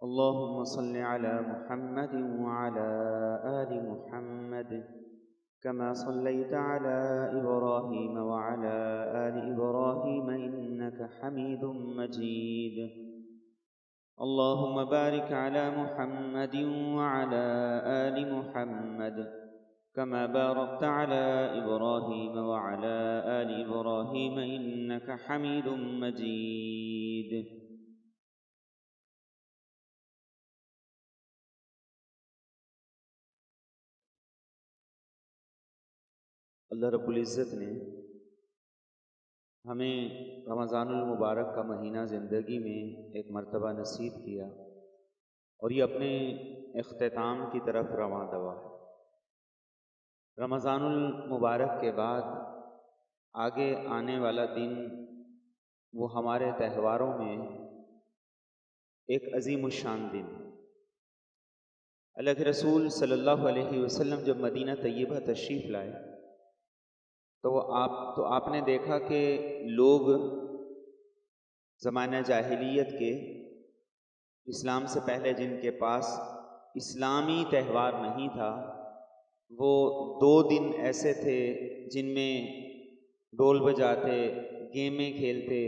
اللهم صل على محمد وعلى آل محمد كما صليت على إبراهيم وعلى آل إبراهيم إنك حميد مجيد. اللهم بارك على محمد وعلى آل محمد كما باركت على إبراهيم وعلى آل إبراهيم إنك حميد مجيد. اللہ رب العزت نے ہمیں رمضان المبارک کا مہینہ زندگی میں ایک مرتبہ نصیب کیا اور یہ اپنے اختتام کی طرف رواں دوا ہے۔ رمضان المبارک کے بعد آگے آنے والا دن وہ ہمارے تہواروں میں ایک عظیم الشان دن ہے۔ اللہ کے رسول صلی اللہ علیہ وسلم جب مدینہ طیبہ تشریف لائے تو آپ نے دیکھا کہ لوگ زمانہ جاہلیت کے اسلام سے پہلے جن کے پاس اسلامی تہوار نہیں تھا، وہ 2 دن ایسے تھے جن میں ڈول بجاتے، گیمیں کھیلتے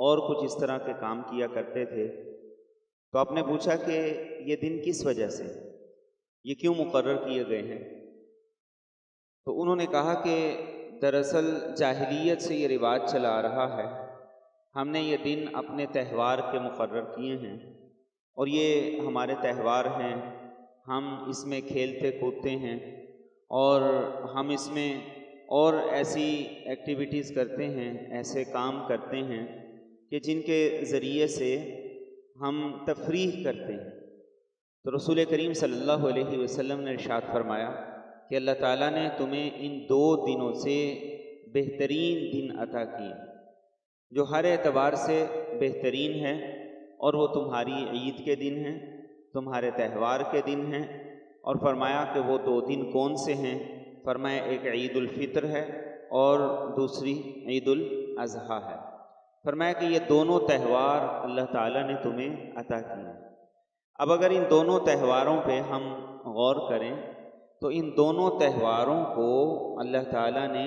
اور کچھ اس طرح کے کام کیا کرتے تھے۔ تو آپ نے پوچھا کہ یہ دن کس وجہ سے، یہ کیوں مقرر کیے گئے ہیں؟ تو انہوں نے کہا کہ دراصل جاہلیت سے یہ رواج چلا آ رہا ہے، ہم نے یہ دن اپنے تہوار کے مقرر کیے ہیں اور یہ ہمارے تہوار ہیں، ہم اس میں کھیلتے کودتے ہیں اور ہم اس میں اور ایسی ایکٹیویٹیز کرتے ہیں، ایسے کام کرتے ہیں کہ جن کے ذریعے سے ہم تفریح کرتے ہیں۔ تو رسول کریم صلی اللہ علیہ وسلم نے ارشاد فرمایا کہ اللہ تعالیٰ نے تمہیں ان 2 دنوں سے بہترین دن عطا کیے جو ہر اعتبار سے بہترین ہے، اور وہ تمہاری عید کے دن ہیں، تمہارے تہوار کے دن ہیں۔ اور فرمایا کہ وہ 2 دن کون سے ہیں؟ فرمایا ایک عید الفطر ہے اور دوسری عید الاضحیٰ ہے۔ فرمایا کہ یہ دونوں تہوار اللہ تعالیٰ نے تمہیں عطا کیے ہیں۔ اب اگر ان دونوں تہواروں پہ ہم غور کریں تو ان دونوں تہواروں کو اللہ تعالیٰ نے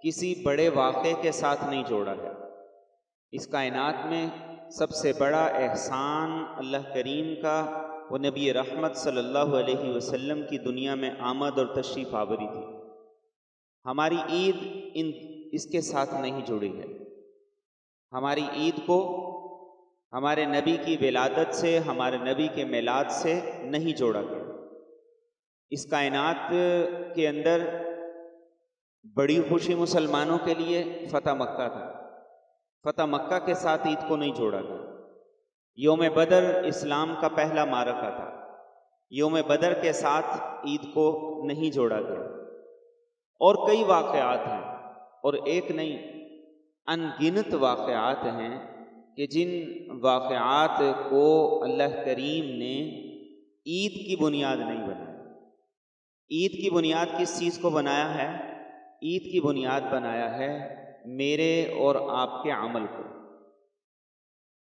کسی بڑے واقعے کے ساتھ نہیں جوڑا ہے۔ اس کائنات میں سب سے بڑا احسان اللہ کریم کا وہ نبی رحمت صلی اللہ علیہ وسلم کی دنیا میں آمد اور تشریف آوری تھی۔ ہماری عید اس کے ساتھ نہیں جڑی ہے۔ ہماری عید کو ہمارے نبی کی ولادت سے، ہمارے نبی کے میلاد سے نہیں جوڑا گیا۔ اس کائنات کے اندر بڑی خوشی مسلمانوں کے لیے فتح مکہ تھا۔ فتح مکہ کے ساتھ عید کو نہیں جوڑا گیا۔ یوم بدر اسلام کا پہلا معرکہ تھا، یوم بدر کے ساتھ عید کو نہیں جوڑا گیا۔ اور کئی واقعات ہیں، اور ایک نہیں ان گنت واقعات ہیں کہ جن واقعات کو اللہ کریم نے عید کی بنیاد نہیں بنایا۔ عید کی بنیاد کس چیز کو بنایا ہے؟ عید کی بنیاد بنایا ہے میرے اور آپ کے عمل کو۔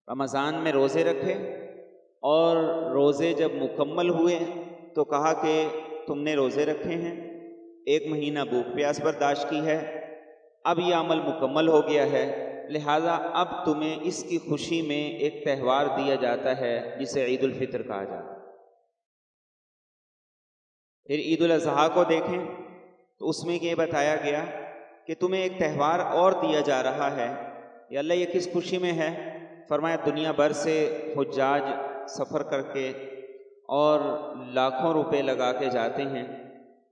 رمضان میں روزے رکھے اور روزے جب مکمل ہوئے تو کہا کہ تم نے روزے رکھے ہیں، 1 مہینہ بھوک پیاس برداشت کی ہے، اب یہ عمل مکمل ہو گیا ہے، لہذا اب تمہیں اس کی خوشی میں ایک تہوار دیا جاتا ہے جسے عید الفطر کہا جاتا ہے۔ پھر عید الاضحیٰ کو دیکھیں تو اس میں یہ بتایا گیا کہ تمہیں ایک تہوار اور دیا جا رہا ہے۔ یا اللہ یہ کس خوشی میں ہے؟ فرمایا دنیا بھر سے حجاج سفر کر کے اور لاکھوں روپے لگا کے جاتے ہیں،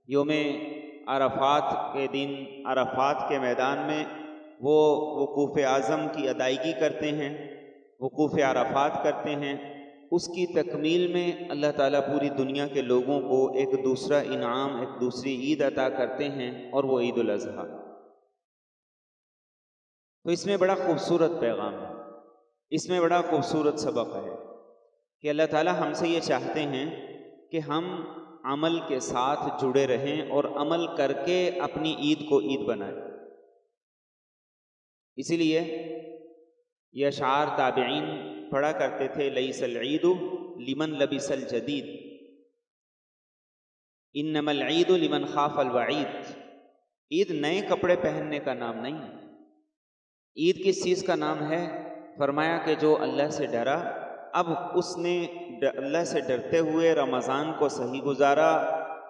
یوم عرفات کے دن عرفات کے میدان میں وہ وقوف اعظم کی ادائیگی کرتے ہیں، وقوف عرفات کرتے ہیں۔ اس کی تکمیل میں اللہ تعالیٰ پوری دنیا کے لوگوں کو ایک دوسرا انعام، ایک دوسری عید عطا کرتے ہیں، اور وہ عید الاضحیٰ۔ تو اس میں بڑا خوبصورت پیغام ہے، اس میں بڑا خوبصورت سبق ہے کہ اللہ تعالیٰ ہم سے یہ چاہتے ہیں کہ ہم عمل کے ساتھ جڑے رہیں اور عمل کر کے اپنی عید کو عید بنائیں۔ اسی لیے یہ اشعار تابعین پڑھا کرتے تھے، لیس العید لمن لبس الجدید، انما العید لمن خاف الوعید۔ عید نئے کپڑے پہننے کا نام نہیں، عید کس چیز کا نام ہے؟ فرمایا کہ جو اللہ سے ڈرا، اب اس نے اللہ سے ڈرتے ہوئے رمضان کو صحیح گزارا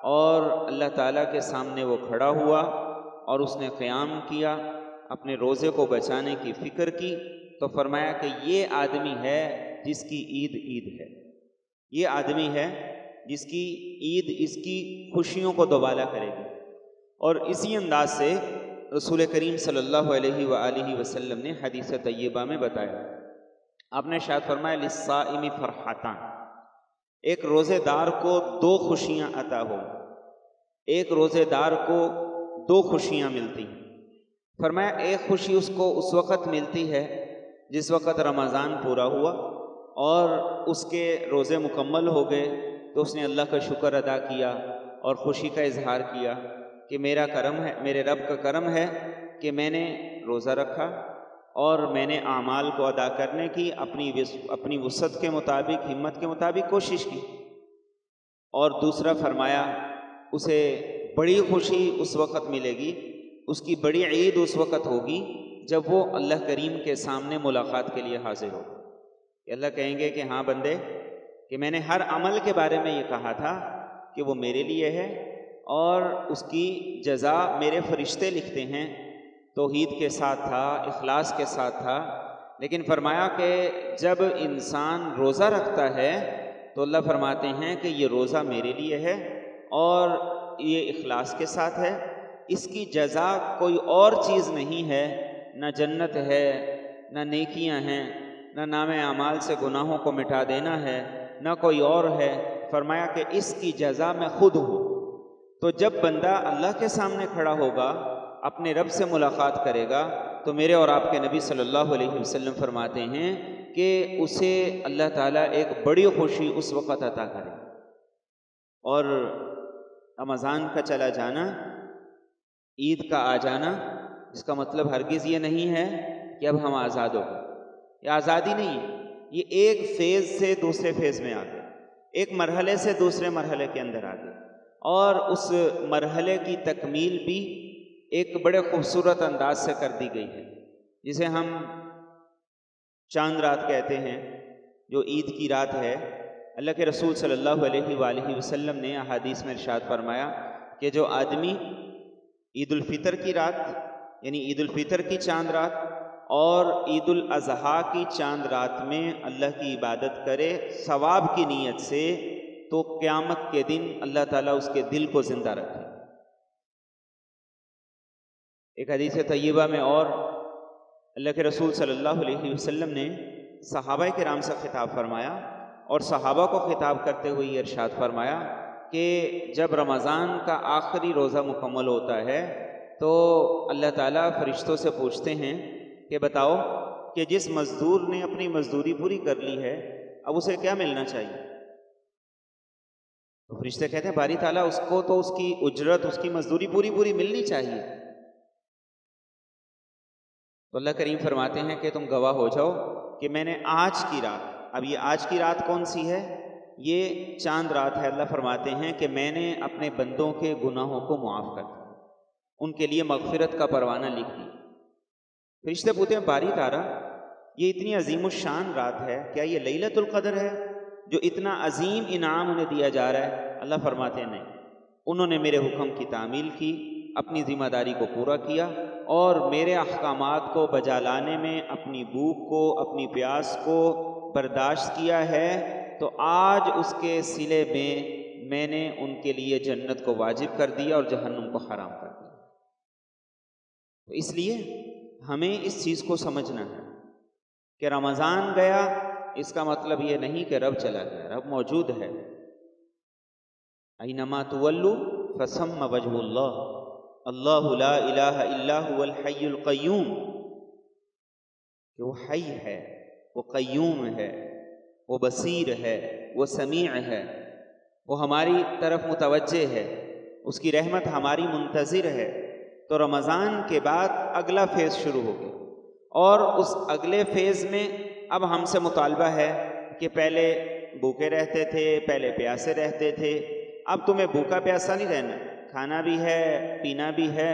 اور اللہ تعالیٰ کے سامنے وہ کھڑا ہوا اور اس نے قیام کیا، اپنے روزے کو بچانے کی فکر کی، تو فرمایا کہ یہ آدمی ہے جس کی عید عید ہے، یہ آدمی ہے جس کی عید اس کی خوشیوں کو دوبالا کرے گی۔ اور اسی انداز سے رسول کریم صلی اللہ علیہ وآلہ وسلم نے حدیث طیبہ میں بتایا، آپ نے ارشاد فرمایا للصائم فرحتان، ایک روزے دار کو دو خوشیاں عطا ہو، ایک روزے دار کو دو خوشیاں ملتی ہیں۔ فرمایا ایک خوشی اس کو اس وقت ملتی ہے جس وقت رمضان پورا ہوا اور اس کے روزے مکمل ہو گئے تو اس نے اللہ کا شکر ادا کیا اور خوشی کا اظہار کیا کہ میرا کرم ہے، میرے رب کا کرم ہے کہ میں نے روزہ رکھا اور میں نے اعمال کو ادا کرنے کی اپنی وسعت کے مطابق، ہمت کے مطابق کوشش کی۔ اور دوسرا فرمایا اسے بڑی خوشی اس وقت ملے گی، اس کی بڑی عید اس وقت ہوگی جب وہ اللہ کریم کے سامنے ملاقات کے لیے حاضر ہو۔ اللہ کہیں گے کہ ہاں بندے، کہ میں نے ہر عمل کے بارے میں یہ کہا تھا کہ وہ میرے لیے ہے اور اس کی جزا میرے فرشتے لکھتے ہیں، توحید کے ساتھ تھا، اخلاص کے ساتھ تھا، لیکن فرمایا کہ جب انسان روزہ رکھتا ہے تو اللہ فرماتے ہیں کہ یہ روزہ میرے لیے ہے اور یہ اخلاص کے ساتھ ہے، اس کی جزا کوئی اور چیز نہیں ہے، نہ جنت ہے، نہ نیکیاں ہیں، نہ نام اعمال سے گناہوں کو مٹا دینا ہے، نہ کوئی اور ہے۔ فرمایا کہ اس کی جزا میں خود ہوں۔ تو جب بندہ اللہ کے سامنے کھڑا ہوگا، اپنے رب سے ملاقات کرے گا، تو میرے اور آپ کے نبی صلی اللہ علیہ وسلم فرماتے ہیں کہ اسے اللہ تعالیٰ ایک بڑی خوشی اس وقت عطا کرے۔ اور رمضان کا چلا جانا، عید کا آ جانا، اس کا مطلب ہرگز یہ نہیں ہے کہ اب ہم آزاد ہو گئے۔ یہ آزادی نہیں ہے، یہ ایک فیز سے دوسرے فیز میں آ گئے، ایک مرحلے سے دوسرے مرحلے کے اندر آ گئے، اور اس مرحلے کی تکمیل بھی ایک بڑے خوبصورت انداز سے کر دی گئی ہے، جسے ہم چاند رات کہتے ہیں، جو عید کی رات ہے۔ اللہ کے رسول صلی اللہ علیہ وآلہ وسلم نے احادیث میں ارشاد فرمایا کہ جو آدمی عید الفطر کی رات، یعنی عید الفطر کی چاند رات اور عید الاضحیٰ کی چاند رات میں اللہ کی عبادت کرے ثواب کی نیت سے، تو قیامت کے دن اللہ تعالیٰ اس کے دل کو زندہ رکھے۔ ایک حدیث طیبہ میں اور اللہ کے رسول صلی اللہ علیہ وسلم نے صحابہ کرام سے خطاب فرمایا اور صحابہ کو خطاب کرتے ہوئے یہ ارشاد فرمایا کہ جب رمضان کا آخری روزہ مکمل ہوتا ہے تو اللہ تعالیٰ فرشتوں سے پوچھتے ہیں کہ بتاؤ کہ جس مزدور نے اپنی مزدوری پوری کر لی ہے اب اسے کیا ملنا چاہیے؟ تو فرشتے کہتے ہیں باری تعالیٰ اس کو تو اس کی اجرت، اس کی مزدوری پوری ملنی چاہیے۔ تو اللہ کریم فرماتے ہیں کہ تم گواہ ہو جاؤ کہ میں نے آج کی رات، اب یہ آج کی رات کون سی ہے؟ یہ چاند رات ہے۔ اللہ فرماتے ہیں کہ میں نے اپنے بندوں کے گناہوں کو معاف کر دیا، ان کے لیے مغفرت کا پروانہ لکھ دی۔ فرشتے پوچھتے ہیں باری تعالیٰ یہ اتنی عظیم الشان رات ہے، کیا یہ لیلۃ القدر ہے جو اتنا عظیم انعام انہیں دیا جا رہا ہے؟ اللہ فرماتے ہیں نہیں، انہوں نے میرے حکم کی تعمیل کی، اپنی ذمہ داری کو پورا کیا اور میرے احکامات کو بجا لانے میں اپنی بھوک کو، اپنی پیاس کو برداشت کیا ہے، تو آج اس کے صلے میں نے ان کے لیے جنت کو واجب کر دیا اور جہنم کو حرام کر دیا۔ تو اس لیے ہمیں اس چیز کو سمجھنا ہے کہ رمضان گیا اس کا مطلب یہ نہیں کہ رب چلا گیا، رب موجود ہے۔ اینما تولوا فثم وجہ اللہ، اللہ لا الہ الا هو الحی القیوم، کہ وہ حی ہے، وہ قیوم ہے، وہ بصیر ہے، وہ سمیع ہے، وہ ہماری طرف متوجہ ہے، اس کی رحمت ہماری منتظر ہے۔ تو رمضان کے بعد اگلا فیز شروع ہو گیا، اور اس اگلے فیز میں اب ہم سے مطالبہ ہے کہ پہلے بھوکے رہتے تھے، پہلے پیاسے رہتے تھے، اب تمہیں بھوکا پیاسا نہیں رہنا، کھانا بھی ہے، پینا بھی ہے،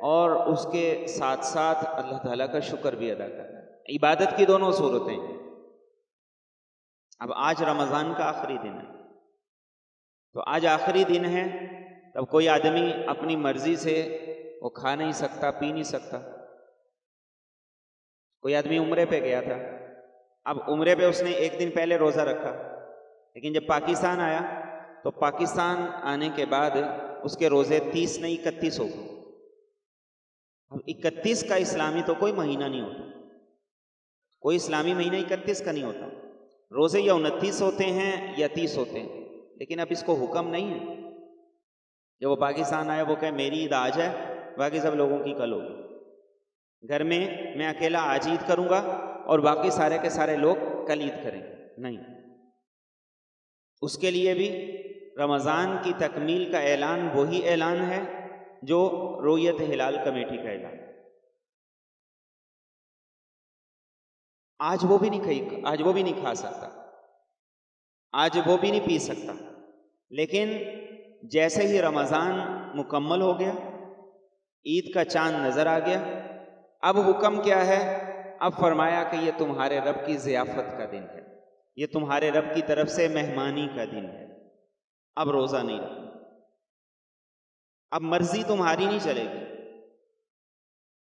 اور اس کے ساتھ ساتھ اللہ تعالیٰ کا شکر بھی ادا کرنا ہے۔ عبادت کی دونوں صورتیں۔ اب آج رمضان کا آخری دن ہے، تو آج آخری دن ہے، تب کوئی آدمی اپنی مرضی سے وہ کھا نہیں سکتا، پی نہیں سکتا۔ کوئی آدمی عمرے پہ گیا تھا، اب عمرے پہ اس نے ایک دن پہلے روزہ رکھا، لیکن جب پاکستان آیا تو پاکستان آنے کے بعد اس کے روزے 30 نہیں 31 ہو گئے۔ اب 31 کا اسلامی تو کوئی مہینہ نہیں ہوتا، کوئی اسلامی مہینہ 31 کا نہیں ہوتا، روزے یا 29 ہوتے ہیں یا 30 ہوتے ہیں، لیکن اب اس کو حکم نہیں ہے۔ جب وہ پاکستان آیا وہ کہے میری عید آج ہے، باقی سب لوگوں کی کل ہوگی، گھر میں میں اکیلا آج عید کروں گا اور باقی سارے کے سارے لوگ کل عید کریں گے، نہیں۔ اس کے لیے بھی رمضان کی تکمیل کا اعلان وہی اعلان ہے جو رؤیت ہلال کمیٹی کا اعلان۔ آج وہ بھی نہیں کھا سکتا، آج وہ بھی نہیں پی سکتا، لیکن جیسے ہی رمضان مکمل ہو گیا، عید کا چاند نظر آ گیا، اب حکم کیا ہے؟ اب فرمایا کہ یہ تمہارے رب کی ضیافت کا دن ہے، یہ تمہارے رب کی طرف سے مہمانی کا دن ہے، اب روزہ نہیں رکھنا، اب مرضی تمہاری نہیں چلے گی۔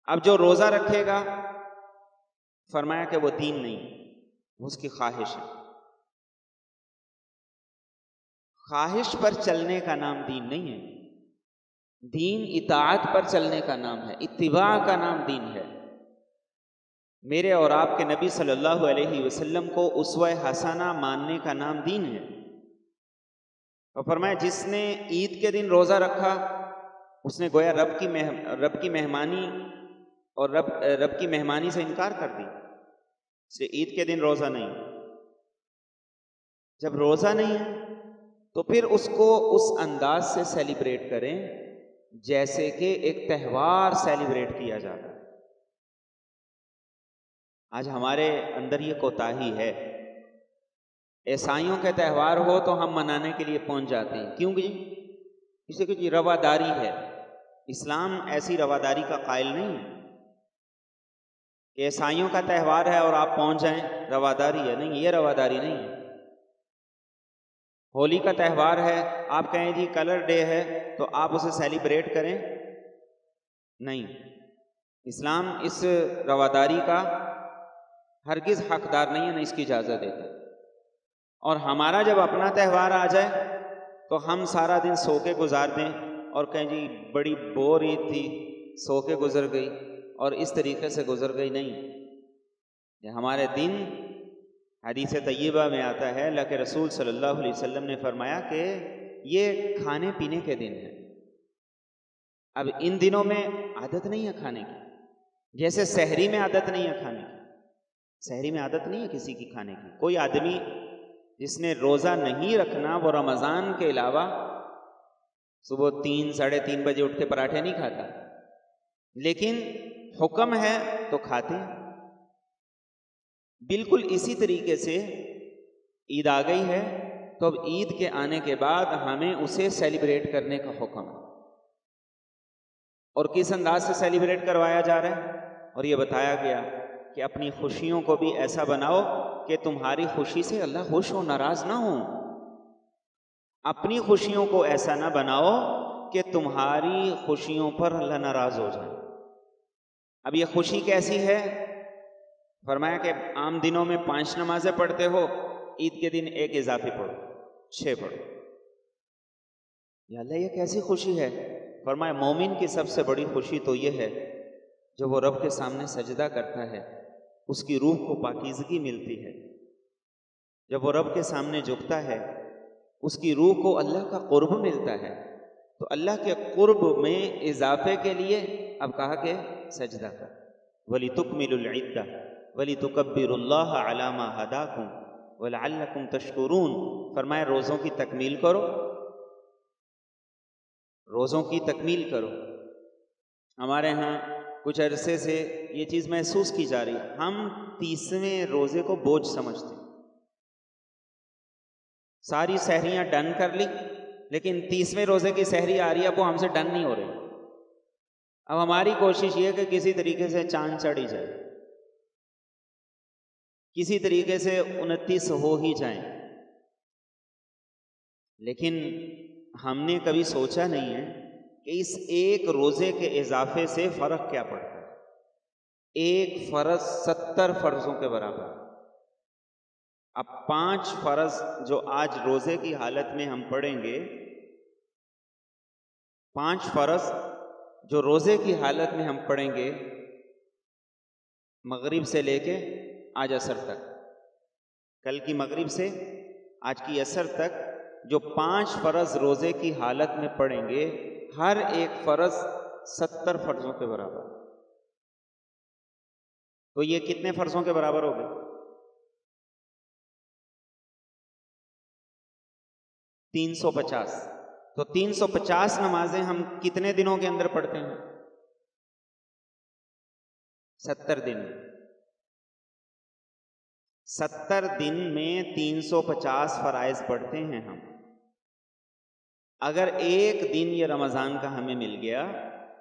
اب جو روزہ رکھے گا فرمایا کہ وہ دین نہیں، وہ اس کی خواہش ہے۔ خواہش پر چلنے کا نام دین نہیں ہے، دین اطاعت پر چلنے کا نام ہے، اتباع کا نام دین ہے۔ میرے اور آپ کے نبی صلی اللہ علیہ وسلم کو اسوہ حسنہ ماننے کا نام دین ہے۔ اور فرمایا جس نے عید کے دن روزہ رکھا اس نے گویا رب کی مہمانی اور رب کی مہمانی سے انکار کر دی، اس لیے عید کے دن روزہ نہیں۔ جب روزہ نہیں ہے تو پھر اس کو اس انداز سے سیلیبریٹ کریں جیسے کہ ایک تہوار سیلیبریٹ کیا جاتا ہے۔ آج ہمارے اندر یہ کوتاہی ہے، عیسائیوں کے تہوار ہو تو ہم منانے کے لیے پہنچ جاتے ہیں، کیوں جی؟ اسے کہ جی رواداری ہے۔ اسلام ایسی رواداری کا قائل نہیں ہے کہ عیسائیوں کا تہوار ہے اور آپ پہنچ جائیں، رواداری ہے، نہیں، یہ رواداری نہیں ہے۔ ہولی کا تہوار ہے، آپ کہیں جی کلر ڈے ہے تو آپ اسے سیلیبریٹ کریں، نہیں۔ اسلام اس رواداری کا ہرگز حقدار نہیں ہے، نہ اس کی اجازت دیتا۔ اور ہمارا جب اپنا تہوار آ جائے تو ہم سارا دن سو کے گزار دیں اور کہیں جی بڑی بور عید تھی، سو کے گزر گئی اور اس طریقے سے گزر گئی، نہیں۔ یہ ہمارے دن، حدیث طیبہ میں آتا ہے اللہ کے رسول صلی اللہ علیہ وسلم نے فرمایا کہ یہ کھانے پینے کے دن ہیں۔ اب ان دنوں میں عادت نہیں ہے کھانے کی، جیسے سحری میں عادت نہیں ہے کھانے کی، سحری میں عادت نہیں ہے کسی کی کھانے کی۔ کوئی آدمی جس نے روزہ نہیں رکھنا وہ رمضان کے علاوہ صبح 3 ساڑھے 3 بجے اٹھ کے پراٹھے نہیں کھاتا، لیکن حکم ہے تو کھاتے ہیں۔ بالکل اسی طریقے سے عید آ گئی ہے تو اب عید کے آنے کے بعد ہمیں اسے سیلیبریٹ کرنے کا حکم ہے، اور کس انداز سے سیلیبریٹ کروایا جا رہا ہے؟ اور یہ بتایا گیا کہ اپنی خوشیوں کو بھی ایسا بناؤ کہ تمہاری خوشی سے اللہ خوش ہو، ناراض نہ ہو۔ اپنی خوشیوں کو ایسا نہ بناؤ کہ تمہاری خوشیوں پر اللہ ناراض ہو جائے۔ اب یہ خوشی کیسی ہے؟ فرمایا کہ عام دنوں میں 5 نمازیں پڑھتے ہو، عید کے دن 1 اضافی پڑھو، 6 پڑھو۔ یا اللہ یہ کیسی خوشی ہے؟ فرمایا مومن کی سب سے بڑی خوشی تو یہ ہے جب وہ رب کے سامنے سجدہ کرتا ہے، اس کی روح کو پاکیزگی ملتی ہے۔ جب وہ رب کے سامنے جھکتا ہے اس کی روح کو اللہ کا قرب ملتا ہے، تو اللہ کے قرب میں اضافے کے لیے اب کہا کہ سجدہ کر۔ وَلِتُكْمِلُوا الْعِدَّةَ وَلِتُكَبِّرُوا اللَّهَ عَلَى مَا هَدَاكُمْ وَلَعَلَّكُمْ تَشْكُرُونَ۔ فرمایا روزوں کی تکمیل کرو، روزوں کی تکمیل کرو۔ ہمارے ہاں کچھ عرصے سے یہ چیز محسوس کی جا رہی ہے، ہم 30ویں روزے کو بوجھ سمجھتے ہیں۔ ساری سحریاں ڈن کر لی، لیکن 30ویں روزے کی سحری آ رہی ہے، وہ ہم سے ڈن نہیں ہو رہی۔ اب ہماری کوشش یہ ہے کہ کسی طریقے سے چاند چڑھ ہی جائے، کسی طریقے سے 29 ہو ہی جائیں، لیکن ہم نے کبھی سوچا نہیں ہے کہ اس ایک روزے کے اضافے سے فرق کیا پڑتا ہے۔ ایک فرض 70 فرضوں کے برابر۔ اب 5 فرض جو آج روزے کی حالت میں ہم پڑھیں گے، 5 فرض جو روزے کی حالت میں ہم پڑھیں گے، مغرب سے لے کے آج عصر تک، کل کی مغرب سے آج کی عصر تک جو 5 فرض روزے کی حالت میں پڑھیں گے، ہر ایک فرض 70 فرضوں کے برابر۔ تو یہ کتنے فرضوں کے برابر ہو گئے؟ 350۔ تو 350 نمازیں ہم کتنے دنوں کے اندر پڑھتے ہیں؟ 70 دن۔ 70 دن میں 350 فرائض پڑھتے ہیں ہم۔ اگر ایک دن یہ رمضان کا ہمیں مل گیا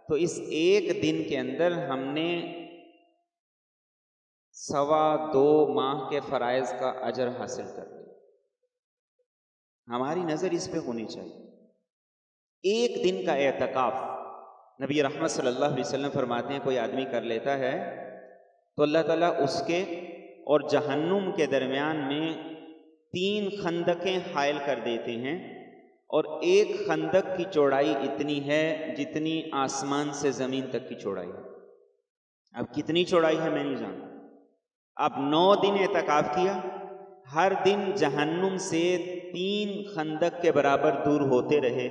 تو اس ایک دن کے اندر ہم نے 2.25 ماہ کے فرائض کا اجر حاصل کر لیا۔ ہماری نظر اس پہ ہونی چاہیے۔ ایک دن کا اعتکاف، نبی رحمت صلی اللہ علیہ وسلم فرماتے ہیں کوئی آدمی کر لیتا ہے تو اللہ تعالیٰ اس کے اور جہنم کے درمیان میں 3 خندقیں حائل کر دیتے ہیں، اور ایک خندق کی چوڑائی اتنی ہے جتنی آسمان سے زمین تک کی چوڑائی ہے۔ اب کتنی چوڑائی ہے میں نہیں جانتا۔ اب 9 دن اعتکاف کیا، ہر دن جہنم سے 3 خندق کے برابر دور ہوتے رہے،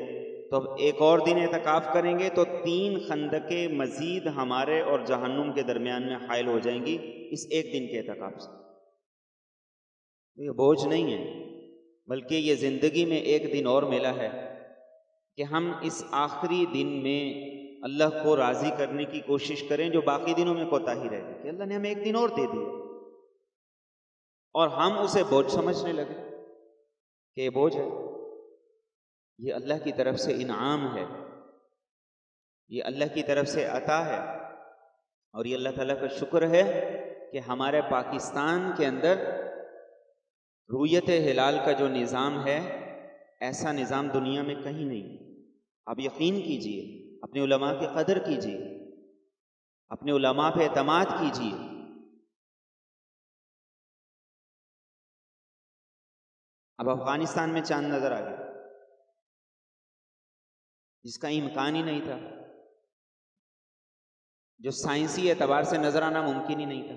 تو اب ایک اور دن اعتکاف کریں گے تو 3 خندقیں مزید ہمارے اور جہنم کے درمیان میں حائل ہو جائیں گی اس ایک دن کے اعتکاف سے۔ یہ بوجھ نہیں ہے، بلکہ یہ زندگی میں ایک دن اور ملا ہے کہ ہم اس آخری دن میں اللہ کو راضی کرنے کی کوشش کریں جو باقی دنوں میں کوتاہی رہے گی، کہ اللہ نے ہمیں ایک دن اور دے دیا اور ہم اسے بوجھ سمجھنے لگے کہ یہ بوجھ ہے۔ یہ اللہ کی طرف سے انعام ہے، یہ اللہ کی طرف سے عطا ہے، اور یہ اللہ تعالیٰ کا شکر ہے کہ ہمارے پاکستان کے اندر رؤیت ہلال کا جو نظام ہے، ایسا نظام دنیا میں کہیں نہیں۔ آپ یقین کیجئے، اپنے علماء کی قدر کیجئے، اپنے علماء پہ اعتماد کیجئے۔ اب افغانستان میں چاند نظر آ گیا جس کا امکان ہی نہیں تھا، جو سائنسی اعتبار سے نظر آنا ممکن ہی نہیں تھا۔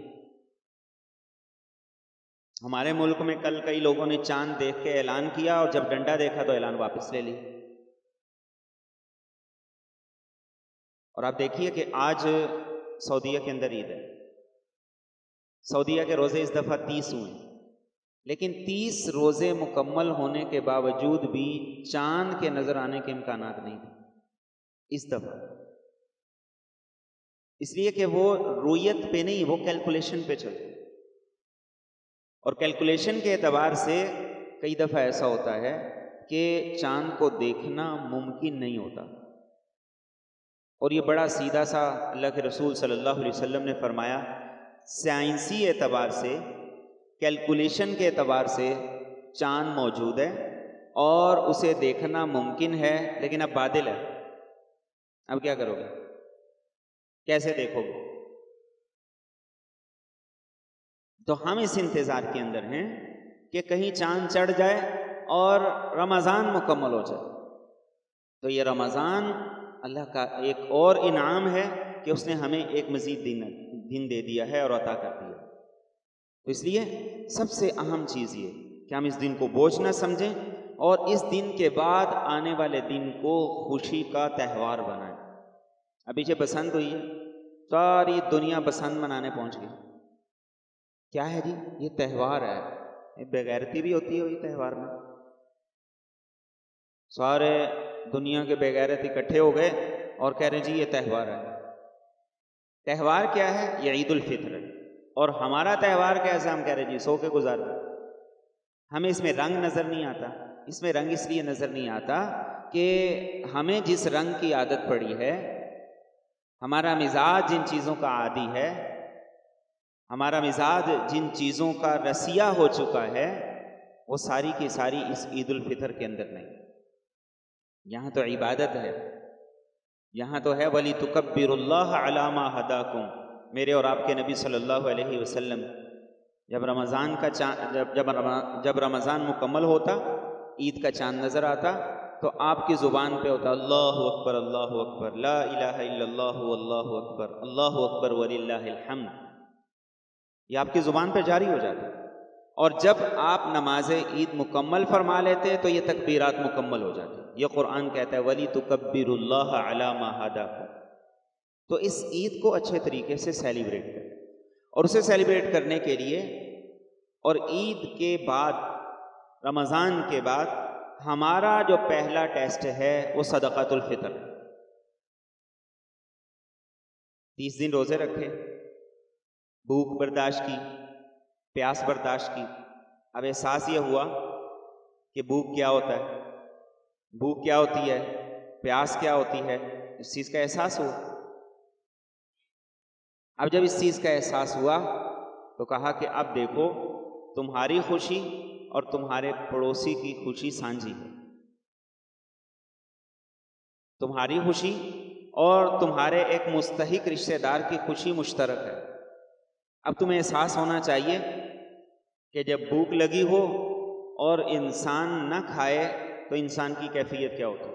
ہمارے ملک میں کل کئی لوگوں نے چاند دیکھ کے اعلان کیا، اور جب ڈنڈا دیکھا تو اعلان واپس لے لی۔ اور آپ دیکھیے کہ آج سعودیہ کے اندر عید ہے، سعودیہ کے روزے اس دفعہ 30 ہوئے، لیکن 30 روزے مکمل ہونے کے باوجود بھی چاند کے نظر آنے کے امکانات نہیں تھے اس دفعہ، اس لیے کہ وہ رؤیت پہ نہیں، وہ کیلکولیشن پہ چلتے، اور کیلکولیشن کے اعتبار سے کئی دفعہ ایسا ہوتا ہے کہ چاند کو دیکھنا ممکن نہیں ہوتا۔ اور یہ بڑا سیدھا سا اللہ کے رسول صلی اللہ علیہ وسلم نے فرمایا، سائنسی اعتبار سے، کیلکولیشن کے اعتبار سے چاند موجود ہے اور اسے دیکھنا ممکن ہے، لیکن اب بادل ہے، اب کیا کرو گے؟ کیسے دیکھو گے؟ تو ہم اس انتظار کے اندر ہیں کہ کہیں چاند چڑھ جائے اور رمضان مکمل ہو جائے۔ تو یہ رمضان اللہ کا ایک اور انعام ہے کہ اس نے ہمیں ایک مزید دن دے دیا ہے اور عطا کر دیا۔ تو اس لیے سب سے اہم چیز یہ کہ ہم اس دن کو بوجھ نہ سمجھیں، اور اس دن کے بعد آنے والے دن کو خوشی کا تہوار بنائیں۔ ابھی جو بسنت ہوئی ہے، ساری دنیا بسنت منانے پہنچ گئی۔ کیا ہے جی؟ یہ تہوار ہے۔ بےغیرتی بھی ہوتی ہے وہی تہوار میں، سارے دنیا کے بے غیرت اکٹھے ہو گئے اور کہہ رہے ہیں جی یہ تہوار ہے۔ تہوار کیا ہے؟ یہ عید الفطر ہے، اور ہمارا تہوار کیسے؟ ہم کہہ رہے ہیں جی سو کے گزار دیں۔ ہمیں اس میں رنگ نظر نہیں آتا. اس میں رنگ اس لیے نظر نہیں آتا کہ ہمیں جس رنگ کی عادت پڑی ہے، ہمارا مزاج جن چیزوں کا عادی ہے، ہمارا مزاج جن چیزوں کا رسیہ ہو چکا ہے، وہ ساری کی ساری اس عید الفطر کے اندر نہیں. یہاں تو عبادت ہے، یہاں تو ہے وَلِتُكَبِّرُوا اللَّهَ عَلَى مَا هَدَاكُمْ. میرے اور آپ کے نبی صلی اللہ علیہ وسلم جب رمضان کا جب رمضان مکمل ہوتا، عید کا چاند نظر آتا، تو آپ کی زبان پہ ہوتا اللہ اکبر اللہ اکبر لا الہ الا اللہ اللہ اکبر وللہ الحمد. یہ آپ کی زبان پہ جاری ہو جاتا. اور جب آپ نماز عید مکمل فرما لیتے تو یہ تکبیرات مکمل ہو جاتی. یہ قرآن کہتا ہے وَلِتُكَبِّرُوا اللَّهَ عَلَى مَا هَدَاكُمْ. تو اس عید کو اچھے طریقے سے سیلیبریٹ کریں، اور اسے سیلیبریٹ کرنے کے لیے اور عید کے بعد، رمضان کے بعد ہمارا جو پہلا ٹیسٹ ہے وہ صدقۃ الفطر. 30 دن روزے رکھے، بھوک برداشت کی، پیاس برداشت کی. اب احساس یہ ہوا کہ بھوک کیا ہوتا ہے، بھوک کیا ہوتی ہے، پیاس کیا ہوتی ہے، اس چیز کا احساس ہوا. اب جب اس چیز کا احساس ہوا تو کہا کہ اب دیکھو تمہاری خوشی اور تمہارے پڑوسی کی خوشی سانجھی ہے. تمہاری خوشی اور تمہارے ایک مستحق رشتہ دار کی خوشی مشترک ہے. اب تمہیں احساس ہونا چاہیے کہ جب بھوک لگی ہو اور انسان نہ کھائے تو انسان کی کیفیت کیا ہوتی.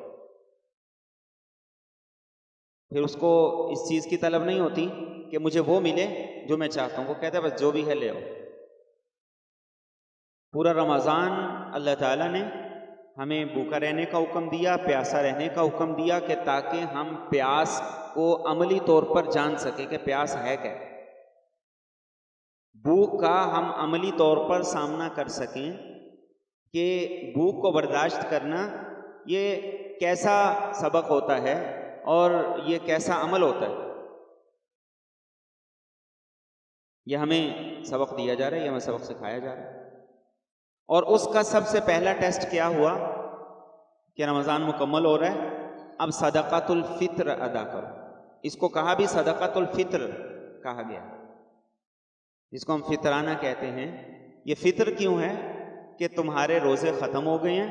پھر اس کو اس چیز کی طلب نہیں ہوتی کہ مجھے وہ ملے جو میں چاہتا ہوں، وہ کہتا ہے بس جو بھی ہے لے آؤ. پورا رمضان اللہ تعالیٰ نے ہمیں بھوکا رہنے کا حکم دیا، پیاسا رہنے کا حکم دیا، کہ تاکہ ہم پیاس کو عملی طور پر جان سکیں کہ پیاس ہے کیا. بھوک کا ہم عملی طور پر سامنا کر سکیں کہ بھوک کو برداشت کرنا یہ کیسا سبق ہوتا ہے اور یہ کیسا عمل ہوتا ہے. یہ ہمیں سبق دیا جا رہا ہے، یہ ہمیں سبق سکھایا جا رہا ہے. اور اس کا سب سے پہلا ٹیسٹ کیا ہوا کہ رمضان مکمل ہو رہا ہے، اب صدقۃ الفطر ادا کرو. اس کو کہا بھی صدقۃ الفطر کہا گیا، جس کو ہم فطرانہ کہتے ہیں. یہ فطر کیوں ہے؟ کہ تمہارے روزے ختم ہو گئے ہیں،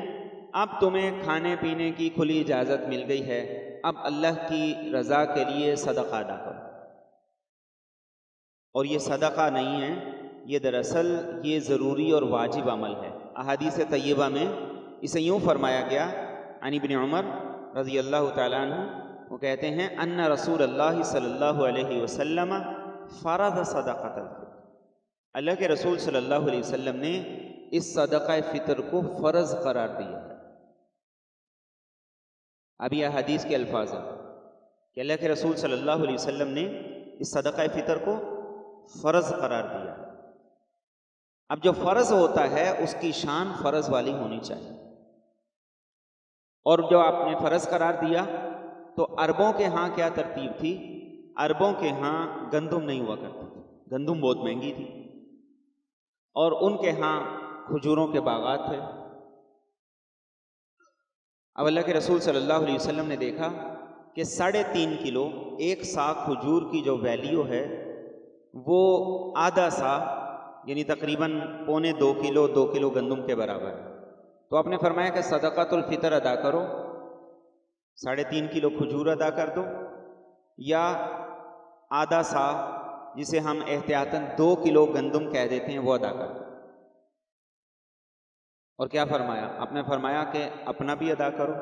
اب تمہیں کھانے پینے کی کھلی اجازت مل گئی ہے، اب اللہ کی رضا کے لیے صدقہ ادا کرو. اور یہ صدقہ نہیں ہے، یہ دراصل یہ ضروری اور واجب عمل ہے. احادیث طیبہ میں اسے یوں فرمایا گیا، عن ابن عمر رضی اللہ تعالیٰ عنہ، وہ کہتے ہیں ان رسول اللہ صلی اللہ علیہ وسلم فرض صدقۃ الفطر. اللہ کے رسول صلی اللہ علیہ وسلم نے اس صدقہ فطر کو فرض قرار دیا. اب یہ حدیث کے الفاظ ہیں کہ اللہ کے رسول صلی اللہ علیہ وسلم نے اس صدقہ فطر کو فرض قرار دیا. اب جو فرض ہوتا ہے اس کی شان فرض والی ہونی چاہیے. اور جو آپ نے فرض قرار دیا تو عربوں کے ہاں کیا ترتیب تھی؟ عربوں کے ہاں گندم نہیں ہوا کرتی تھی، گندم بہت مہنگی تھی، اور ان کے ہاں کھجوروں کے باغات تھے. اب اللہ کے رسول صلی اللہ علیہ وسلم نے دیکھا کہ 3.5 کلو ایک سا کھجور کی جو ویلیو ہے وہ آدھا سا یعنی تقریباً 1.25 کلو 2 کلو گندم کے برابر ہے. تو آپ نے فرمایا کہ صدقۃ الفطر ادا کرو، 3.5 کلو کھجور ادا کر دو، یا آدھا سا جسے ہم احتیاطاً 2 کلو گندم کہہ دیتے ہیں وہ ادا کر دو. اور کیا فرمایا؟ آپ نے فرمایا کہ اپنا بھی ادا کرو،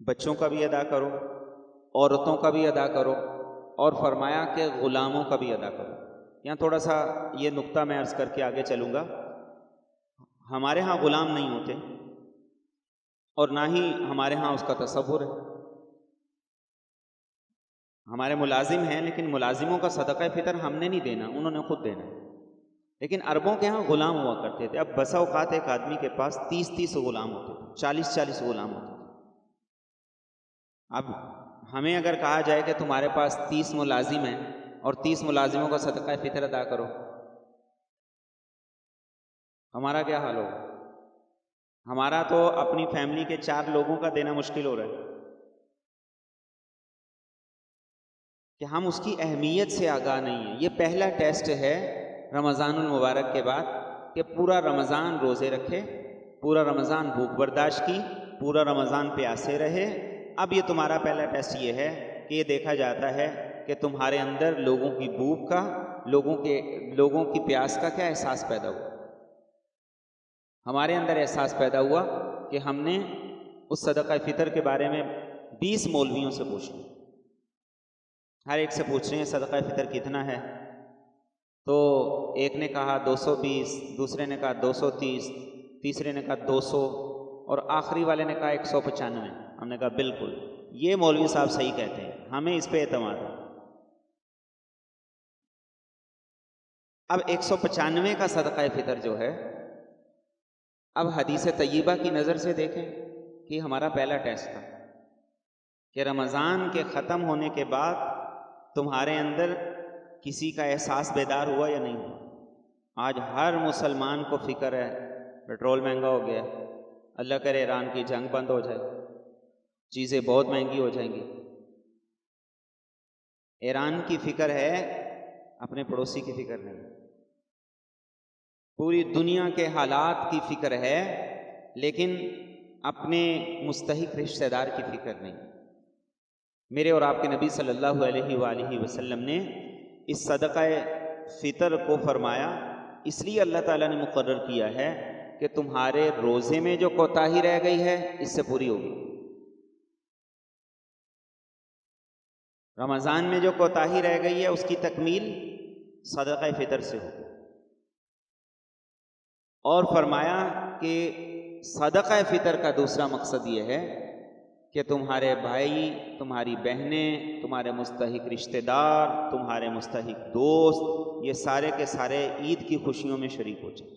بچوں کا بھی ادا کرو، عورتوں کا بھی ادا کرو، اور فرمایا کہ غلاموں کا بھی ادا کرو. یہاں تھوڑا سا یہ نقطہ میں عرض کر کے آگے چلوں گا. ہمارے ہاں غلام نہیں ہوتے اور نہ ہی ہمارے ہاں اس کا تصور ہے. ہمارے ملازم ہیں لیکن ملازموں کا صدقہ فطر ہم نے نہیں دینا، انہوں نے خود دینا. لیکن عربوں کے ہاں غلام ہوا کرتے تھے. اب بسا اوقات ایک آدمی کے پاس 30 غلام ہوتے تھے، 40 غلام ہوتے تھے. اب ہمیں اگر کہا جائے کہ تمہارے پاس 30 ملازم ہیں اور 30 ملازموں کا صدقہ فطر ادا کرو، ہمارا کیا حال ہوگا؟ ہمارا تو اپنی فیملی کے 4 لوگوں کا دینا مشکل ہو رہا ہے کہ ہم اس کی اہمیت سے آگاہ نہیں ہیں۔ یہ پہلا ٹیسٹ ہے رمضان المبارک کے بعد کہ پورا رمضان روزے رکھے، پورا رمضان بھوک برداشت کی، پورا رمضان پیاسے رہے۔ اب یہ تمہارا پہلا ٹیسٹ یہ ہے کہ یہ دیکھا جاتا ہے کہ تمہارے اندر لوگوں کی بھوک کا، لوگوں کی پیاس کا کیا احساس پیدا ہوا۔ ہمارے اندر احساس پیدا ہوا کہ ہم نے اس صدقہ فطر کے بارے میں 20 مولویوں سے پوچھا، ہر ایک سے پوچھ رہے ہیں صدقہ فطر کتنا ہے، تو ایک نے کہا 220، دوسرے نے کہا 230، تیسرے نے کہا 200، اور آخری والے نے کہا 195۔ ہم نے کہا بالکل یہ مولوی صاحب صحیح کہتے ہیں، ہمیں اس پہ اعتماد ہے۔ اب 195 کا صدقہ فطر جو ہے، اب حدیث طیبہ کی نظر سے دیکھیں کہ یہ ہمارا پہلا ٹیسٹ تھا کہ رمضان کے ختم ہونے کے بعد تمہارے اندر کسی کا احساس بیدار ہوا یا نہیں ہوا۔ آج ہر مسلمان کو فکر ہے پیٹرول مہنگا ہو گیا، اللہ کرے ایران کی جنگ بند ہو جائے، چیزیں بہت مہنگی ہو جائیں گی۔ ایران کی فکر ہے، اپنے پڑوسی کی فکر نہیں۔ پوری دنیا کے حالات کی فکر ہے، لیکن اپنے مستحق رشتہ دار کی فکر نہیں۔ میرے اور آپ کے نبی صلی اللہ علیہ وآلہ وسلم نے اس صدقہ فطر کو فرمایا اس لیے اللہ تعالیٰ نے مقرر کیا ہے کہ تمہارے روزے میں جو کوتاہی رہ گئی ہے اس سے پوری ہوگی، رمضان میں جو کوتاہی رہ گئی ہے اس کی تکمیل صدقہ فطر سے ہوگی۔ اور فرمایا کہ صدقہ فطر کا دوسرا مقصد یہ ہے کہ تمہارے بھائی، تمہاری بہنیں، تمہارے مستحق رشتہ دار، تمہارے مستحق دوست، یہ سارے کے سارے عید کی خوشیوں میں شریک ہو جائیں۔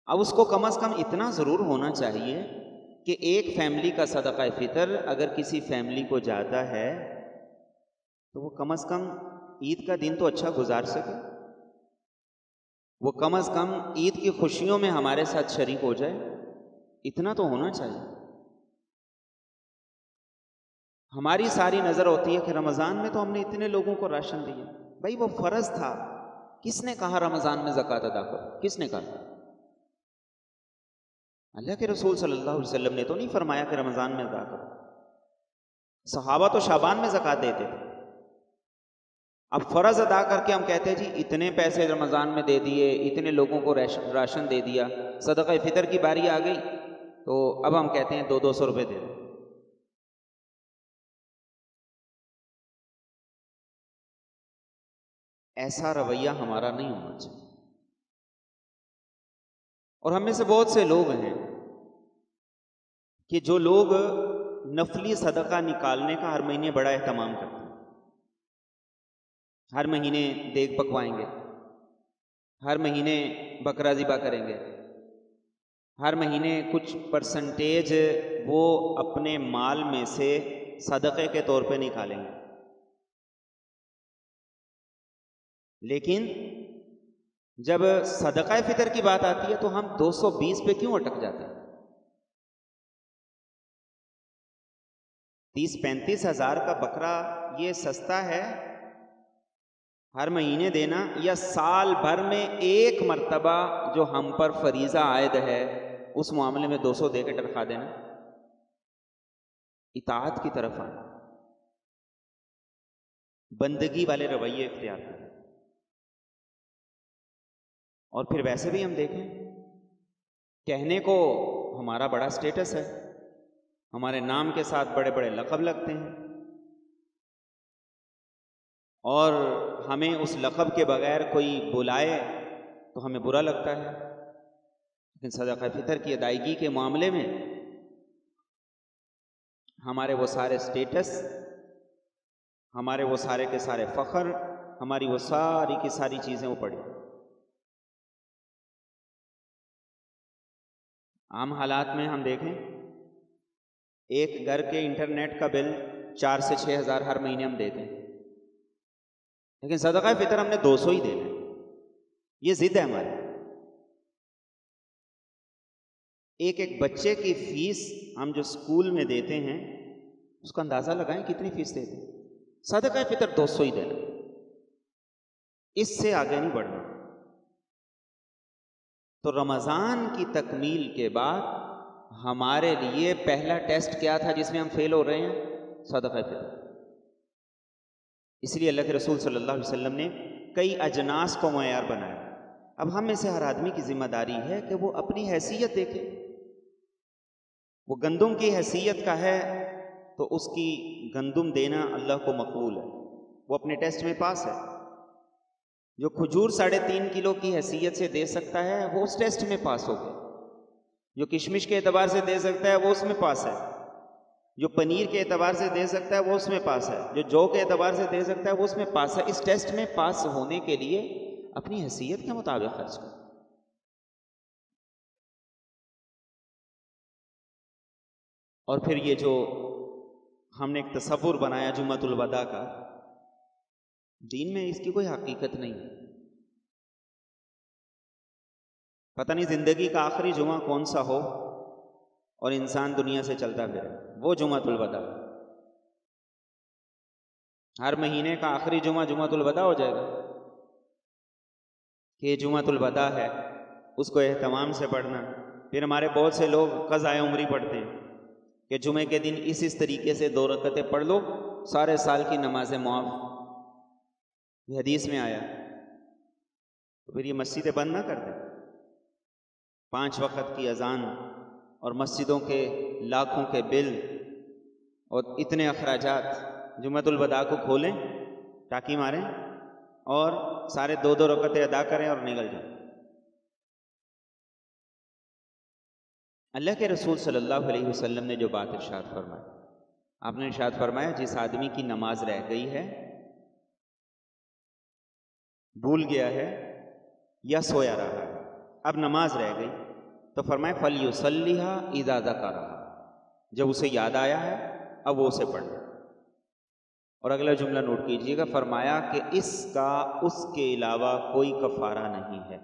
اب اس کو کم از کم اتنا ضرور ہونا چاہیے کہ ایک فیملی کا صدقہ فطر اگر کسی فیملی کو جاتا ہے تو وہ کم از کم عید کا دن تو اچھا گزار سکے، وہ کم از کم عید کی خوشیوں میں ہمارے ساتھ شریک ہو جائے، اتنا تو ہونا چاہیے۔ ہماری ساری نظر ہوتی ہے کہ رمضان میں تو ہم نے اتنے لوگوں کو راشن دیا، بھائی وہ فرض تھا، کس نے کہا رمضان میں زکوٰۃ ادا کرو؟ کس نے کہا؟ اللہ کے رسول صلی اللہ علیہ وسلم نے تو نہیں فرمایا کہ رمضان میں ادا کرو، صحابہ تو شعبان میں زکوٰۃ دیتے تھے۔ اب فرض ادا کر کے ہم کہتے ہیں جی اتنے پیسے رمضان میں دے دیے، اتنے لوگوں کو راشن دے دیا، صدقہ فطر کی باری آ گئی تو اب ہم کہتے ہیں 200 روپے دے دو۔ ایسا رویہ ہمارا نہیں ہونا چاہیے۔ اور ہم میں سے بہت سے لوگ ہیں کہ جو لوگ نفلی صدقہ نکالنے کا ہر مہینے بڑا اہتمام کرتے ہیں، ہر مہینے دیگ پکوائیں گے، ہر مہینے بکرا ذبح کریں گے، ہر مہینے کچھ پرسنٹیج وہ اپنے مال میں سے صدقے کے طور پہ نکالیں گے۔ لیکن جب صدقہ فطر کی بات آتی ہے تو ہم 220 پہ کیوں اٹک جاتے ہیں؟ 30-35 ہزار کا بکرا یہ سستا ہے ہر مہینے دینا، یا سال بھر میں ایک مرتبہ جو ہم پر فریضہ عائد ہے اس معاملے میں 200 دے کے ٹرکا دینا؟ اطاعت کی طرف آنا، بندگی والے رویے اختیار کریں۔ اور پھر ویسے بھی ہم دیکھیں، کہنے کو ہمارا بڑا سٹیٹس ہے، ہمارے نام کے ساتھ بڑے بڑے لقب لگتے ہیں، اور ہمیں اس لقب کے بغیر کوئی بلائے تو ہمیں برا لگتا ہے، لیکن صدقہ فطر کی ادائیگی کے معاملے میں ہمارے وہ سارے سٹیٹس، ہمارے وہ سارے کے سارے فخر، ہماری وہ ساری کی ساری چیزیں وہ پڑی۔ عام حالات میں ہم دیکھیں، ایک گھر کے انٹرنیٹ کا بل 4 سے 6 ہزار ہر مہینے ہم دیتے ہیں، لیکن صدقہ فطر ہم نے 200 ہی دینا ہے۔ یہ ضد ہے ہماری ایک ایک بچے کی فیس ہم جو اسکول میں دیتے ہیں اس کا اندازہ لگائیں کتنی فیس دیتے ہیں. صدقہ فطر 200 ہی دینا، اس سے آگے نہیں بڑھنا. تو رمضان کی تکمیل کے بعد ہمارے لیے پہلا ٹیسٹ کیا تھا جس میں ہم فیل ہو رہے ہیں؟ صدقہ فطر. اس لیے اللہ کے رسول صلی اللہ علیہ وسلم نے کئی اجناس کو معیار بنایا. اب ہم میں سے ہر آدمی کی ذمہ داری ہے کہ وہ اپنی حیثیت دیکھے. وہ گندم کی حیثیت کا ہے تو اس کی گندم دینا اللہ کو مقبول ہے، وہ اپنے ٹیسٹ میں پاس ہے. جو کھجور 3.5 کلو کی حیثیت سے دے سکتا ہے وہ اس ٹیسٹ میں پاس ہو گیا. جو کشمش کے اعتبار سے دے سکتا ہے وہ اس میں پاس ہے. جو پنیر کے اعتبار سے دے سکتا ہے وہ اس میں پاس ہے. جو جو کے اعتبار سے دے سکتا ہے وہ اس میں پاس ہے. اس ٹیسٹ میں پاس ہونے کے لیے اپنی حیثیت کے مطابق خرچ کرو. اور پھر یہ جو ہم نے ایک تصور بنایا جمعۃ الوداع کا، دین میں اس کی کوئی حقیقت نہیں. پتہ نہیں زندگی کا آخری جمعہ کون سا ہو اور انسان دنیا سے چلتا پھرے، وہ جمعۃ الوداع. ہر مہینے کا آخری جمعہ جمعۃ الوداع ہو جائے گا کہ یہ جمعۃ الوداع ہے، اس کو اہتمام سے پڑھنا. پھر ہمارے بہت سے لوگ قضاء عمری پڑھتے ہیں کہ جمعے کے دن اس طریقے سے 2 رکعتیں پڑھ لو، سارے سال کی نمازیں معاف. یہ حدیث میں آیا. تو پھر یہ مسجدیں بند نہ کر دیں. 5 وقت کی اذان اور مسجدوں کے لاکھوں کے بل اور اتنے اخراجات، جمعۃ الوداع کو کھولیں، ٹاکی ماریں اور سارے 2 رکعتیں ادا کریں اور نکل جائیں. اللہ کے رسول صلی اللہ علیہ وسلم نے جو بات ارشاد فرمائی، آپ نے ارشاد فرمایا جس آدمی کی نماز رہ گئی ہے، بھول گیا ہے یا سویا رہا ہے، اب نماز رہ گئی، تو فرمایا فَلْيُصَلِّهَا إِذَا ذَكَرَهَا، جب اسے یاد آیا ہے اب وہ اسے پڑھ لے. اور اگلا جملہ نوٹ کیجئے گا، فرمایا کہ اس کا اس کے علاوہ کوئی کفارہ نہیں ہے.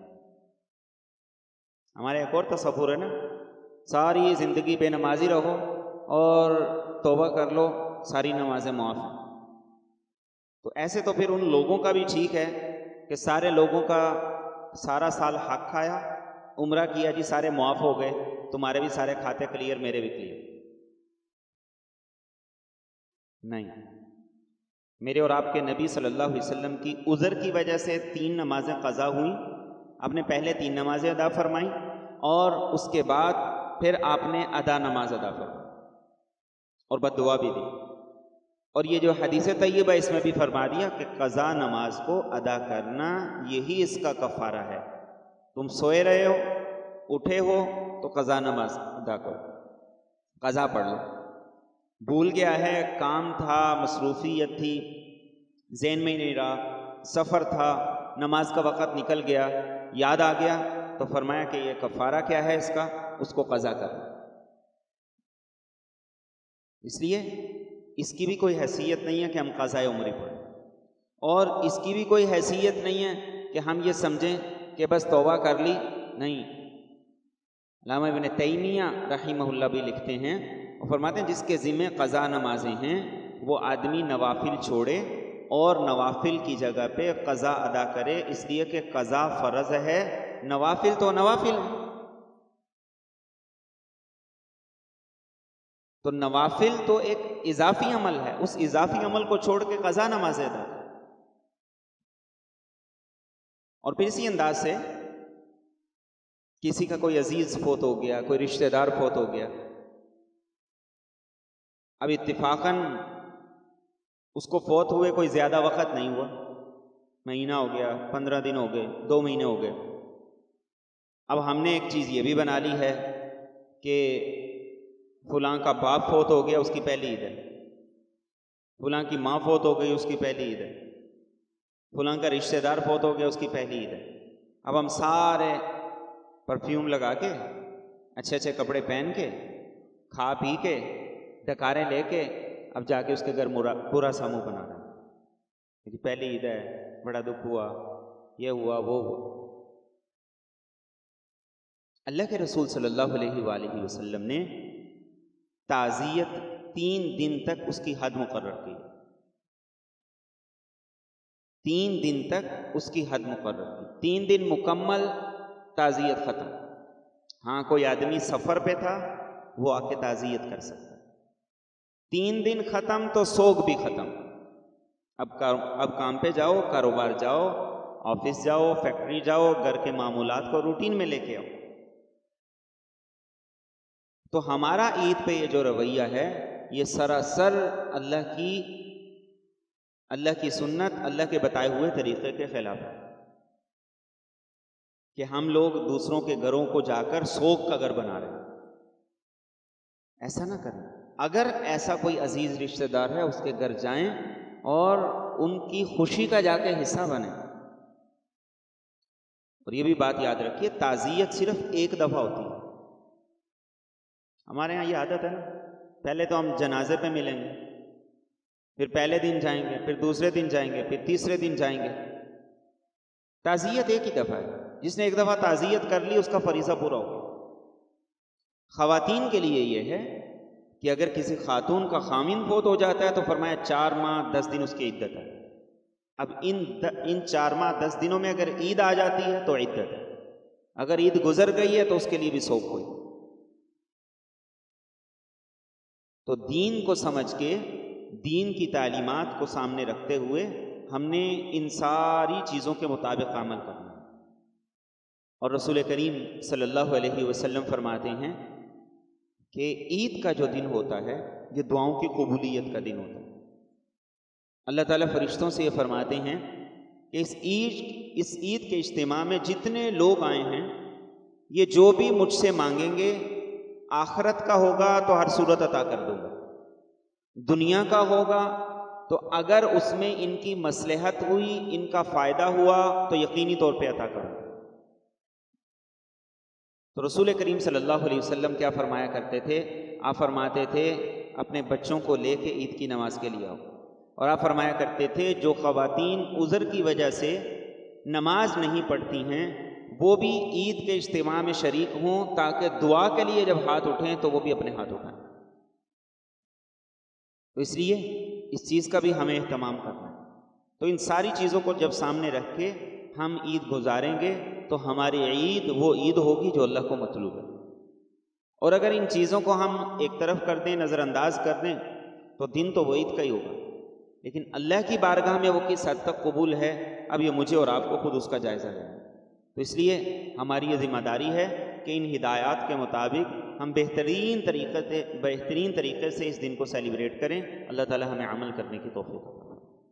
ہمارے ایک اور تصور ہے نا، ساری زندگی بے نمازی رہو اور توبہ کر لو، ساری نمازیں معاف ہیں. تو ایسے تو پھر ان لوگوں کا بھی ٹھیک ہے کہ سارے لوگوں کا سارا سال حق کھایا، عمرہ کیا جی، سارے معاف ہو گئے، تمہارے بھی سارے کھاتے کلیئر، میرے بھی کلیئر. نہیں، میرے اور آپ کے نبی صلی اللہ علیہ وسلم کی عذر کی وجہ سے 3 نمازیں قضا ہوئیں. آپ نے پہلے 3 نمازیں ادا فرمائیں اور اس کے بعد پھر آپ نے ادا نماز ادا فرمائی اور بد دعا بھی دی. اور یہ جو حدیث طیبہ اس میں بھی فرما دیا کہ قضا نماز کو ادا کرنا یہی اس کا کفارہ ہے. تم سوئے رہے ہو، اٹھے ہو تو قضا نماز ادا کرو، قضا پڑھ لو. بھول گیا ہے، کام تھا، مصروفیت تھی، ذہن میں ہی نہیں رہا، سفر تھا، نماز کا وقت نکل گیا، یاد آ گیا، تو فرمایا کہ یہ کفارہ کیا ہے اس کا، اس کو قضا کر. اس لیے اس کی بھی کوئی حیثیت نہیں ہے کہ ہم قضاء عمری پڑھیں، اور اس کی بھی کوئی حیثیت نہیں ہے کہ ہم یہ سمجھیں کہ بس توبہ کر لی. نہیں، علامہ ابن تیمیہ رحمہ اللہ بھی لکھتے ہیں اور فرماتے ہیں جس کے ذمہ قضا نمازیں ہیں وہ آدمی نوافل چھوڑے اور نوافل کی جگہ پہ قضا ادا کرے، اس لیے کہ قضا فرض ہے، نوافل تو نوافل ہے. تو نوافل تو ایک اضافی عمل ہے، اس اضافی عمل کو چھوڑ کے قضا نماز ادا کرے. اور پھر اسی انداز سے کسی کا کوئی عزیز فوت ہو گیا، کوئی رشتہ دار فوت ہو گیا، اب اتفاقاً اس کو فوت ہوئے کوئی زیادہ وقت نہیں ہوا، مہینہ ہو گیا، 15 دن ہو گئے، 2 مہینے ہو گئے. اب ہم نے ایک چیز یہ بھی بنا لی ہے کہ فلاں کا باپ فوت ہو گیا، اس کی پہلی عید ہے، فلاں کی ماں فوت ہو گئی، اس کی پہلی عید ہے، فلاں کا رشتہ دار فوت ہو گیا، اس کی پہلی عید ہے. اب ہم سارے پرفیوم لگا کے، اچھے اچھے کپڑے پہن کے، کھا پی کے، ڈکاریں لے کے اب جا کے اس کے گھر برا سا منہ بنا رہے ہیں کہ پہلی عید ہے، بڑا دکھ ہوا، یہ ہوا، وہ ہوا. اللہ کے رسول صلی اللہ علیہ وآلہ وسلم نے تعزیت 3 دن تک اس کی حد مقرر کی، 3 دن تک اس کی حد مقرر کی، 3 دن مکمل تعزیت ختم۔ ہاں کوئی آدمی سفر پہ تھا وہ آ کے تعزیت کر سکتا، 3 دن ختم تو سوگ بھی ختم۔ اب کام پہ جاؤ، کاروبار جاؤ، آفس جاؤ، فیکٹری جاؤ، گھر کے معمولات کو روٹین میں لے کے آؤ۔ تو ہمارا عید پہ یہ جو رویہ ہے یہ سراسر اللہ کی سنت، اللہ کے بتائے ہوئے طریقے کے خلاف ہے کہ ہم لوگ دوسروں کے گھروں کو جا کر سوگ کا گھر بنا رہے ہیں۔ ایسا نہ کریں۔ اگر ایسا کوئی عزیز رشتہ دار ہے اس کے گھر جائیں اور ان کی خوشی کا جا کے حصہ بنیں۔ اور یہ بھی بات یاد رکھیے، تعزیت صرف ایک دفعہ ہوتی ہے۔ ہمارے ہاں یہ عادت ہے نا، پہلے تو ہم جنازے پہ ملیں گے، پھر پہلے دن جائیں گے، پھر دوسرے دن جائیں گے، پھر تیسرے دن جائیں گے۔ تعزیت ایک ہی دفعہ ہے، جس نے ایک دفعہ تعزیت کر لی اس کا فریضہ پورا ہو گیا۔ خواتین کے لیے یہ ہے کہ اگر کسی خاتون کا خامند فوت ہو جاتا ہے تو فرمایا 4 ماہ 10 دن اس کی عدت ہے۔ اب ان 4 ماہ 10 دنوں میں اگر عید آ جاتی ہے تو عدت ہے، اگر عید گزر گئی ہے تو اس کے لیے بھی سوگ ہوئی۔ تو دین کو سمجھ کے، دین کی تعلیمات کو سامنے رکھتے ہوئے ہم نے ان ساری چیزوں کے مطابق عمل کرنا ہے۔ اور رسول کریم صلی اللہ علیہ وسلم فرماتے ہیں کہ عید کا جو دن ہوتا ہے یہ دعاؤں کی قبولیت کا دن ہوتا ہے۔ اللہ تعالیٰ فرشتوں سے یہ فرماتے ہیں کہ اس عید کے اجتماع میں جتنے لوگ آئے ہیں یہ جو بھی مجھ سے مانگیں گے، آخرت کا ہوگا تو ہر صورت عطا کر دوں گا، دنیا کا ہوگا تو اگر اس میں ان کی مصلحت ہوئی، ان کا فائدہ ہوا تو یقینی طور پہ عطا کروں گا۔ تو رسول کریم صلی اللہ علیہ وسلم کیا فرمایا کرتے تھے؟ آپ فرماتے تھے اپنے بچوں کو لے کے عید کی نماز کے لیے آؤ، اور آپ فرمایا کرتے تھے جو خواتین عذر کی وجہ سے نماز نہیں پڑھتی ہیں وہ بھی عید کے اجتماع میں شریک ہوں، تاکہ دعا کے لیے جب ہاتھ اٹھیں تو وہ بھی اپنے ہاتھ اٹھائیں۔ تو اس لیے اس چیز کا بھی ہمیں اہتمام کرنا ہے۔ تو ان ساری چیزوں کو جب سامنے رکھ کے ہم عید گزاریں گے تو ہماری عید وہ عید ہوگی جو اللہ کو مطلوب ہے۔ اور اگر ان چیزوں کو ہم ایک طرف کر دیں، نظر انداز کر دیں، تو دن تو وہ عید کا ہی ہوگا، لیکن اللہ کی بارگاہ میں وہ کس حد تک قبول ہے اب یہ مجھے اور آپ کو خود اس کا جائزہ لینا ہے۔ تو اس لیے ہماری یہ ذمہ داری ہے کہ ان ہدایات کے مطابق ہم بہترین طریقے سے اس دن کو سیلیبریٹ کریں۔ اللہ تعالی ہمیں عمل کرنے کی توفیق دے۔